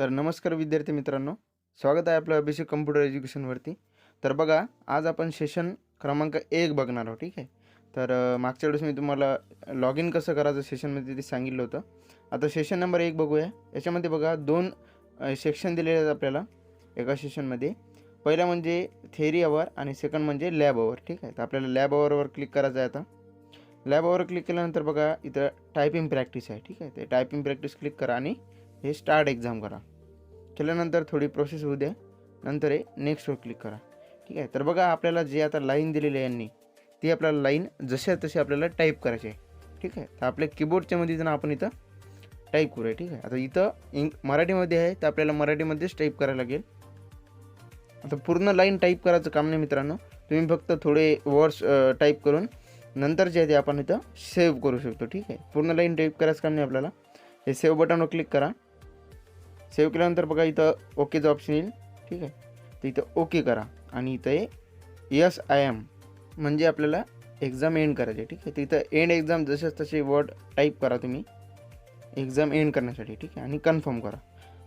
तर नमस्कार विद्यार्थी मित्रांनो, स्वागत आहे आपलं बेसिक कम्प्युटर एज्युकेशनवरती. तर बघा, आज आपण सेशन क्रमांक 1 बघणार आहोत. ठीक आहे. तर मागच्या वेळेस मी तुम्हाला लॉग इन कसं करायचं सेशनमध्ये ते सांगितलं होतं. आता सेशन नंबर 1 बघूया. याच्यामध्ये बघा 2 सेक्शन दिलेले आहेत आपल्याला एका सेशनमध्ये. पहिला म्हणजे थेअरी अवर आणि सेकंड म्हणजे लॅब अवर. ठीक आहे. तर आपल्याला लॅब अवरवर क्लिक करायचं आहे. आता लॅब अवर क्लिक केल्यानंतर बघा इथं टायपिंग प्रॅक्टिस आहे. ठीक आहे. ते टायपिंग प्रॅक्टिस क्लिक करा आणि हे स्टार्ट एक्झाम करा. केल्यानंतर थोडी प्रोसेस होऊ द्या. नंतर हे नेक्स्टवर क्लिक करा. ठीक आहे. तर बघा आपल्याला जे आता लाईन दिलेली आहे यांनी, ती आपल्याला लाईन जशा तशी आपल्याला टाईप करायची आहे. ठीक आहे. तर आपल्या कीबोर्डच्या मध्येच आपण इथं टाईप करूया. ठीक आहे. आता इथं मराठीमध्ये आहे, तर आपल्याला मराठीमध्येच टाईप करायला लागेल. आता पूर्ण लाईन टाईप करायचं काम नाही मित्रांनो. तुम्ही फक्त थोडे वर्ड्स टाईप करून नंतर जे आहे ते आपण इथं सेव्ह करू शकतो. ठीक आहे. पूर्ण लाईन टाईप करायचं काम नाही आपल्याला. हे सेव्ह बटनवर क्लिक करा. सेव्ह केल्यानंतर बघा इथं ओकेचं ऑप्शन येईल. ठीक आहे. तर इथं ओके करा आणि इथं हे यस आय एम म्हणजे आपल्याला एक्झाम एंड करायची. ठीक आहे. तर इथं एंड एक्झाम जसेच तसे वर्ड टाईप करा तुम्ही एक्झाम एंड करण्यासाठी. ठीक आहे. आणि कन्फर्म करा.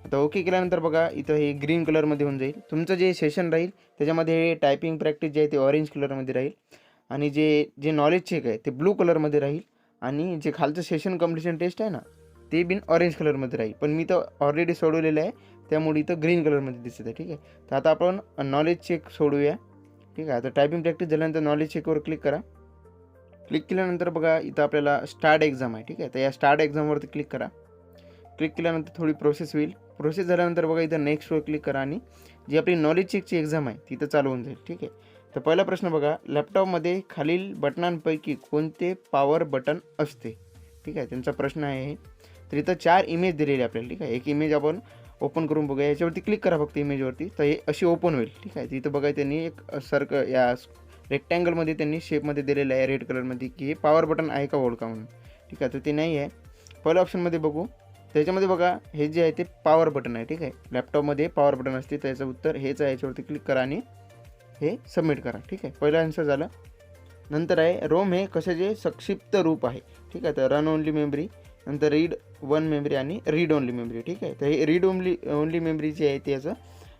आता ओके केल्यानंतर बघा इथं हे ग्रीन कलरमध्ये होऊन जाईल. तुमचं जे सेशन राहील त्याच्यामध्ये टायपिंग प्रॅक्टिस जे आहे ते ऑरेंज कलरमध्ये राहील आणि जे नॉलेज चेक आहे ते ब्लू कलरमध्ये राहील आणि जे खालचं सेशन कम्प्लिशन टेस्ट आहे ना ते बिन ऑरेंज कलरमध्ये राहील. पण मी तर ऑलरेडी सोडवलेलं आहे त्यामुळे इथं ग्रीन कलरमध्ये दिसत आहे. ठीक आहे. तर आता आपण नॉलेज चेक सोडूया. ठीक आहे. आता टायपिंग प्रॅक्टिस झाल्यानंतर नॉलेज चेकवर क्लिक करा. क्लिक केल्यानंतर बघा इथं आपल्याला स्टार्ट एक्झाम आहे. ठीक आहे. तर या स्टार्ट एक्झामवरती क्लिक करा. क्लिक केल्यानंतर थोडी प्रोसेस होईल. प्रोसेस झाल्यानंतर बघा इथं नेक्स्टवर क्लिक करा आणि जी आपली नॉलेज चेकची एक्झाम आहे तिथं चालू होऊन जाईल. ठीक आहे. तर पहिला प्रश्न बघा, लॅपटॉपमध्ये खालील बटनांपैकी कोणते पॉवर बटन असते? ठीक आहे. त्यांचा प्रश्न आहे. तर इथं 4 इमेज दिलेली आपल्याला. ठीक आहे. एक इमेज आपण ओपन करून बघूया. याच्यावरती क्लिक करा फक्त इमेजवरती, तर हे अशी ओपन होईल. ठीक आहे. तिथं बघा त्यांनी एक या रेक्टँगलमध्ये त्यांनी शेपमध्ये दिलेलं आहे रेड कलरमध्ये की हे पॉवर बटन आहे का ओळखा म्हणून. ठीक आहे. तर ते नाही आहे. पहिल्या ऑप्शनमध्ये बघू. त्याच्यामध्ये बघा हे जे आहे ते पॉवर बटन आहे. ठीक आहे. लॅपटॉपमध्ये पॉवर बटन असते, त्याचं उत्तर हेच आहे. याच्यावरती क्लिक करा आणि हे सबमिट करा. ठीक आहे. पहिला आन्सर झालं. नंतर आहे रोम हे कशाचे संक्षिप्त रूप आहे. ठीक आहे. तर रन ओनली मेमरी, नंतर रीड वन मेमरी आणि रीड ओनली मेमरी. ठीक आहे. तर हे रीड ओनली मेमरी जे आहे ते याचं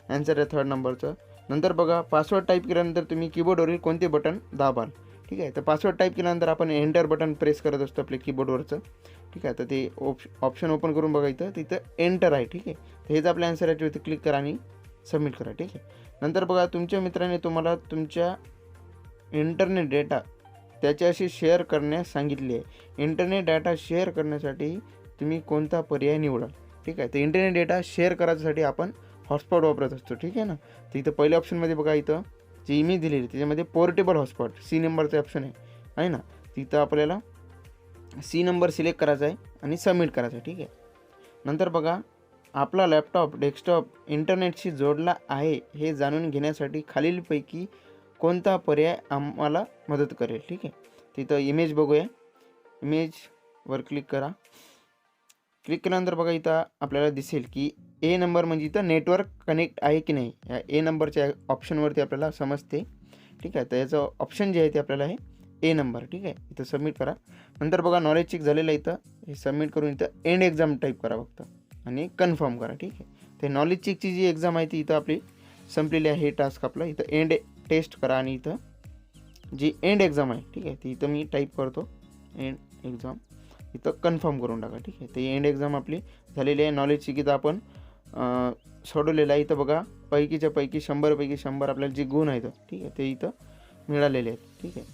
आन्सर आहे 3rd नंबरचं. नंतर बघा पासवर्ड टाईप केल्यानंतर तुम्ही कीबोर्डवरील कोणते बटन दाबाल. ठीक आहे. तर पासवर्ड टाईप केल्यानंतर आपण एंटर बटन प्रेस करत असतो आपल्या कीबोर्डवरचं. ठीक आहे. तर ते ऑप्शन ओपन करून बघा तिथं एंटर आहे. ठीक आहे. तर हेच आपल्या आन्सर याच्यावरती क्लिक करा आणि सबमिट करा. ठीक आहे. नंतर बघा तुमच्या मित्राने तुम्हाला तुमच्या इंटरनेट डेटा त्याच्याशी शेअर करण्यास सांगितले आहे. इंटरनेट डेटा शेअर करण्यासाठी तुम्ही कोणता पर्याय निवडाल? ठीक आहे. तर इंटरनेट डेटा शेअर करायसाठी आपण हॉटस्पॉट वापरत असतो. ठीक आहे ना. तर इथं पहिल्या ऑप्शनमध्ये बघा इथं जी इमेज दिलेली त्याच्यामध्ये पोर्टेबल हॉटस्पॉट सी नंबरचं ऑप्शन आहे ना. तिथं आपल्याला सी नंबर सिलेक्ट करायचा आहे आणि सबमिट करायचं आहे. ठीक आहे. नंतर बघा आपला लॅपटॉप डेस्कटॉप इंटरनेटशी जोडला आहे हे जाणून घेण्यासाठी खालीलपैकी कोणता पर्याय आम्हाला मदत करेल. ठीक आहे. तिथं इमेज बघूया. इमेजवर क्लिक करा. क्लिक केल्यानंतर बघा इथं आपल्याला दिसेल की ए नंबर म्हणजे इथं नेटवर्क कनेक्ट आहे की नाही या ए नंबरच्या ऑप्शनवरती आपल्याला समजते. ठीक आहे. तर याचं ऑप्शन जे आहे ते आपल्याला आहे ए नंबर. ठीक आहे. इथं सबमिट करा. नंतर बघा नॉलेज चेक झालेलं आहे. इथं हे सबमिट करून इथं एंड एक्झाम टाईप करा फक्त आणि कन्फर्म करा. ठीक आहे. ते नॉलेज चेकची जी एक्झाम आहे ती इथं आपली संपलेली आहे. हे टास्क आपला इथं एंड टेस्ट करा आणि इथं जी एंड एक्झाम आहे. ठीक आहे. ती इथं मी टाईप करतो एंड एक्झाम, इथं कन्फर्म करून टाका. ठीक आहे. ते एंड एक्झाम आपली झालेली आहे. नॉलेज चेक इथं आपण सोडवलेलं आहे. इथं बघा पैकीच्या पैकी 100पैकी 100 आपल्याला जे गुण आहेत ठीक आहे ते इथं मिळालेले आहेत. ठीक आहे.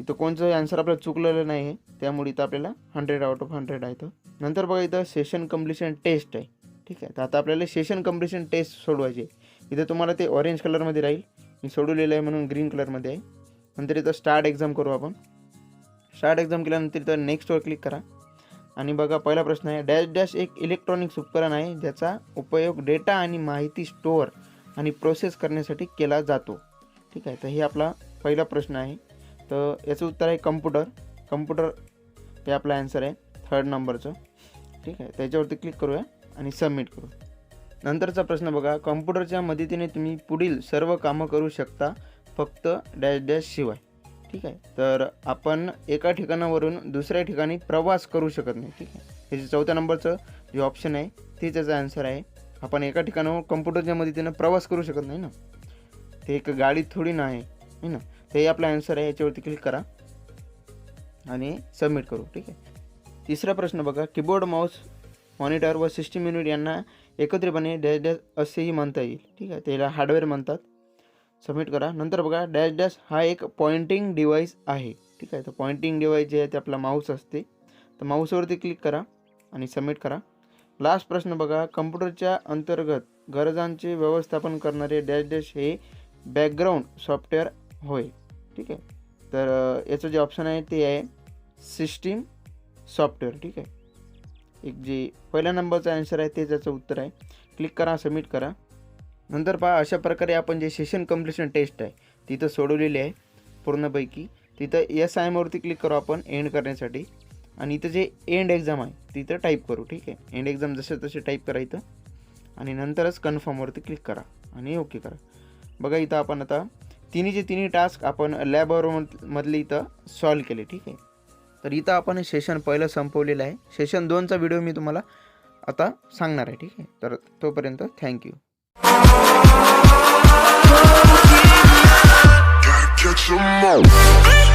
इथं कोणचं आन्सर आपल्याला चुकलेलं नाही आहे त्यामुळे इथं आपल्याला 100 आउट ऑफ 100 आहे. नंतर बघा इथं सेशन कम्प्लिशन टेस्ट आहे. ठीक आहे. तर आता आपल्याला सेशन कम्प्लिशन टेस्ट सोडवायची आहे. इथं तुम्हाला ते ऑरेंज कलरमध्ये राहील. मी सोडवलेलं आहे म्हणून ग्रीन कलरमध्ये आहे. नंतर इथं स्टार्ट एक्झाम करू आपण. स्टार्ट एक्झाम केल्यानंतर इथं नेक्स्टवर क्लिक करा आणि बघा पहिला प्रश्न आहे डॅश डॅश एक इलेक्ट्रॉनिक्स उपकरण आहे ज्याचा उपयोग डेटा आणि माहिती स्टोअर आणि प्रोसेस करण्यासाठी केला जातो. ठीक आहे. तर हे आपला पहिला प्रश्न आहे. तर याचं उत्तर आहे कम्प्युटर हे आपला आन्सर आहे 3rd नंबरचं. ठीक आहे. त्याच्यावरती क्लिक करूया आणि सबमिट करू. नंतरचा प्रश्न बघा कम्प्युटरच्या मदतीने तुम्ही पुढील सर्व कामं करू शकता फक्त डॅश डॅश शिवाय. ठीक आहे. तर आपण एका ठिकाणावरून दुसऱ्या ठिकाणी प्रवास करू शकत नाही. ठीक आहे. हे 4थ्या नंबरचं जे ऑप्शन आहे तेच याचा आन्सर आहे. आपण एका ठिकाणाहून कम्प्युटरच्या मदतीनं प्रवास करू शकत नाही ना, ते एक गाडी थोडी ना आहे ना. ते आपला आन्सर आहे. याच्यावरती क्लिक करा आणि सबमिट करू. ठीक आहे. तिसरा प्रश्न बघा, कीबोर्ड, माऊस, मॉनिटर व सिस्टीम युनिट यांना एकत्रितपणे डॅश डॅश असेही म्हणता येईल. ठीक आहे. त्याला हार्डवेअर म्हणतात. सबमिट करा. नंतर बघा, डॅश डॅश हा एक पॉइंटिंग डिव्हाइस आहे. ठीक आहे. तर पॉइंटिंग डिव्हाइस जे आहे ते आपला माऊस असते. तर माऊसवरती क्लिक करा आणि सबमिट करा. लास्ट प्रश्न बघा, कम्प्युटरच्या अंतर्गत गरजांचे व्यवस्थापन करणारे डॅश डॅश हे बॅकग्राऊंड सॉफ्टवेअर होय. ठीक आहे. तर याचं जे ऑप्शन आहे ते आहे सिस्टीम सॉफ्टवेअर. ठीक आहे. एक जे पहिल्या नंबरचा आन्सर आहे ते त्याचं उत्तर आहे. क्लिक करा, सबमिट करा. नंतर पहा, अशा प्रकारे आपण जे सेशन कम्प्लिशन टेस्ट आहे तिथं सोडवलेली आहे पूर्णपैकी. तिथं SIMवरती क्लिक करू आपण एंड करण्यासाठी आणि इथं जे एंड एक्झाम आहे तिथं टाईप करू. ठीक आहे. एंड एक्झाम जसे तसे टाईप करा इथं आणि नंतरच कन्फर्मवरती क्लिक करा आणि ओके करा. बघा इथं आपण आता तिन्ही टास्क आपण लॅबमधले इथं सॉल्व केले. ठीक आहे. तर इथं आपण सेशन पहिलं संपवलेलं आहे. सेशन 2चा व्हिडिओ मी तुम्हाला आता सांगणार आहे. ठीक आहे. तर तोपर्यंत थँक्यू. Catch 'em all.